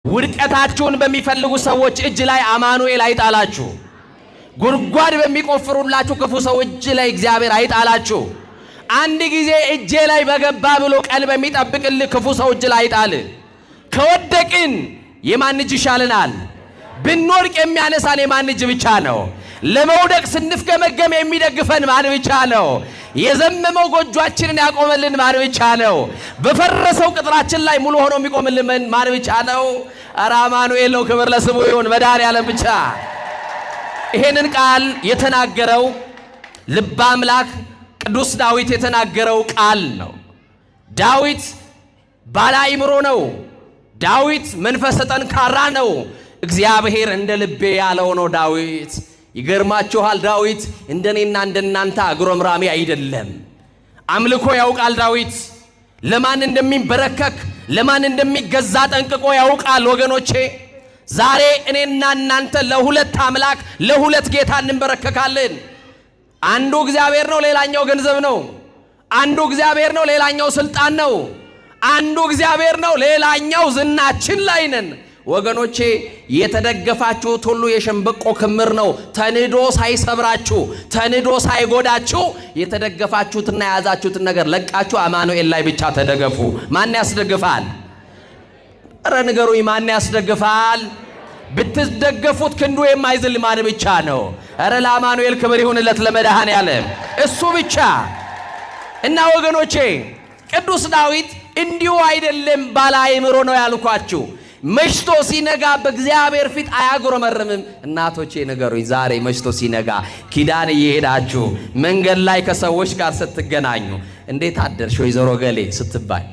ውድቀታችሁን በሚፈልጉ ሰዎች እጅ ላይ አማኑኤል አይጣላችሁ። ጉድጓድ በሚቆፍሩላችሁ ክፉ ሰው እጅ ላይ እግዚአብሔር አይጣላችሁ። አንድ ጊዜ እጄ ላይ በገባ ብሎ ቀን በሚጠብቅልህ ክፉ ሰው እጅ ላይ አይጣል። ከወደቅን የማን እጅ ይሻለናል? ብንወድቅ የሚያነሳን የማን እጅ ብቻ ነው? ለመውደቅ ስንፍገመገም የሚደግፈን ማን ብቻ ነው? የዘመመው ጎጆአችንን ያቆመልን ማን ብቻ ነው? በፈረሰው ቅጥራችን ላይ ሙሉ ሆኖ የሚቆምልን ማን ብቻ ነው? ኧረ አማኑኤል ነው። ክብር ለስሙ ይሁን። መድኃኔዓለም ብቻ። ይሄንን ቃል የተናገረው ልበ አምላክ ቅዱስ ዳዊት የተናገረው ቃል ነው። ዳዊት ባለ አእምሮ ነው። ዳዊት መንፈሰ ጠንካራ ነው። እግዚአብሔር እንደ ልቤ ያለው ነው ዳዊት። ይገርማችኋል፣ ዳዊት እንደኔና እንደናንተ አጉረምራሚ አይደለም። አምልኮ ያውቃል ዳዊት። ለማን እንደሚንበረከክ ለማን እንደሚገዛ ጠንቅቆ ያውቃል። ወገኖቼ ዛሬ እኔና እናንተ ለሁለት አምላክ ለሁለት ጌታ እንበረከካለን። አንዱ እግዚአብሔር ነው፣ ሌላኛው ገንዘብ ነው። አንዱ እግዚአብሔር ነው፣ ሌላኛው ስልጣን ነው። አንዱ እግዚአብሔር ነው፣ ሌላኛው ዝናችን ላይ ነን። ወገኖቼ የተደገፋችሁት ሁሉ የሸንበቆ ክምር ነው። ተንዶ ሳይሰብራችሁ ተንዶ ሳይጎዳችሁ የተደገፋችሁትና የያዛችሁትን ነገር ለቃችሁ አማኑኤል ላይ ብቻ ተደገፉ። ማን ያስደግፋል? ኧረ ንገሩኝ፣ ማን ያስደግፋል? ብትደገፉት ክንዱ የማይዝል ማን ብቻ ነው? ኧረ ለአማኑኤል ክብር ይሁንለት፣ ለመድኃኔዓለም እሱ ብቻ። እና ወገኖቼ ቅዱስ ዳዊት እንዲሁ አይደለም ባለ አእምሮ ነው ያልኳችሁ። መሽቶ ሲነጋ በእግዚአብሔር ፊት አያጉረመርምም። እናቶቼ ንገሩኝ፣ ዛሬ መሽቶ ሲነጋ ኪዳን እየሄዳችሁ መንገድ ላይ ከሰዎች ጋር ስትገናኙ እንዴት አደርሽ ወይዘሮ ገሌ ስትባይ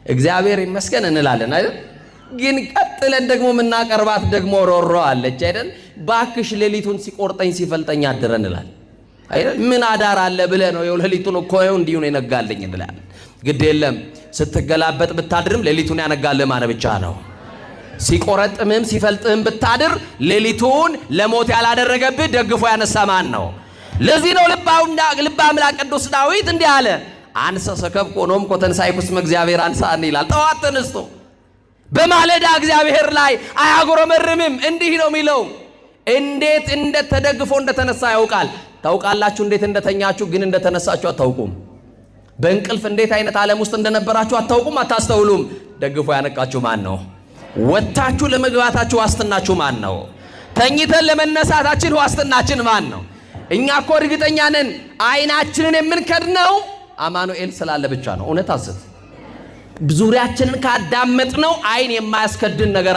እግዚአብሔር ይመስገን እንላለን አይደል? ግን ቀጥለን ደግሞ የምናቀርባት ደግሞ ሮሮ አለች አይደል? ባክሽ ሌሊቱን ሲቆርጠኝ ሲፈልጠኝ አድረ እንላለን አይደል? ምን አዳር አለ ብለህ ነው? ሌሊቱን እኮ ይኸው እንዲሁ ነው የነጋልኝ እንላለን። ግድ የለም ስትገላበጥ ብታድርም ሌሊቱን ያነጋልህ ማን ብቻ ነው? ሲቆረጥምም ሲፈልጥም ብታድር ሌሊቱን ለሞት ያላደረገብህ ደግፎ ያነሳ ማን ነው? ለዚህ ነው ልበ አምላክ ቅዱስ ዳዊት እንዲህ አለ፣ አንሰ ሰከብኩ ኖምኩ ተንሣእኩ እስመ እግዚአብሔር አንሣእኒ ይላል። ጠዋት ተነስቶ በማለዳ እግዚአብሔር ላይ አያጉረመርምም። እንዲህ ነው የሚለው። እንዴት እንደተደግፎ እንደተነሳ ያውቃል። ታውቃላችሁ እንዴት እንደተኛችሁ፣ ግን እንደተነሳችሁ አታውቁም። በእንቅልፍ እንዴት አይነት ዓለም ውስጥ እንደነበራችሁ አታውቁም፣ አታስተውሉም። ደግፎ ያነቃችሁ ማን ነው? ወጣችሁ ለመግባታችሁ ዋስትናችሁ ማን ነው? ተኝተን ለመነሳታችን ዋስትናችን ማን ነው? እኛ እኮ እርግጠኛ ነን አይናችንን የምንከድነው አማኑኤል ስላለ ብቻ ነው። እውነት አስት ዙሪያችንን ካዳመጥነው አይን የማያስከድን ነገር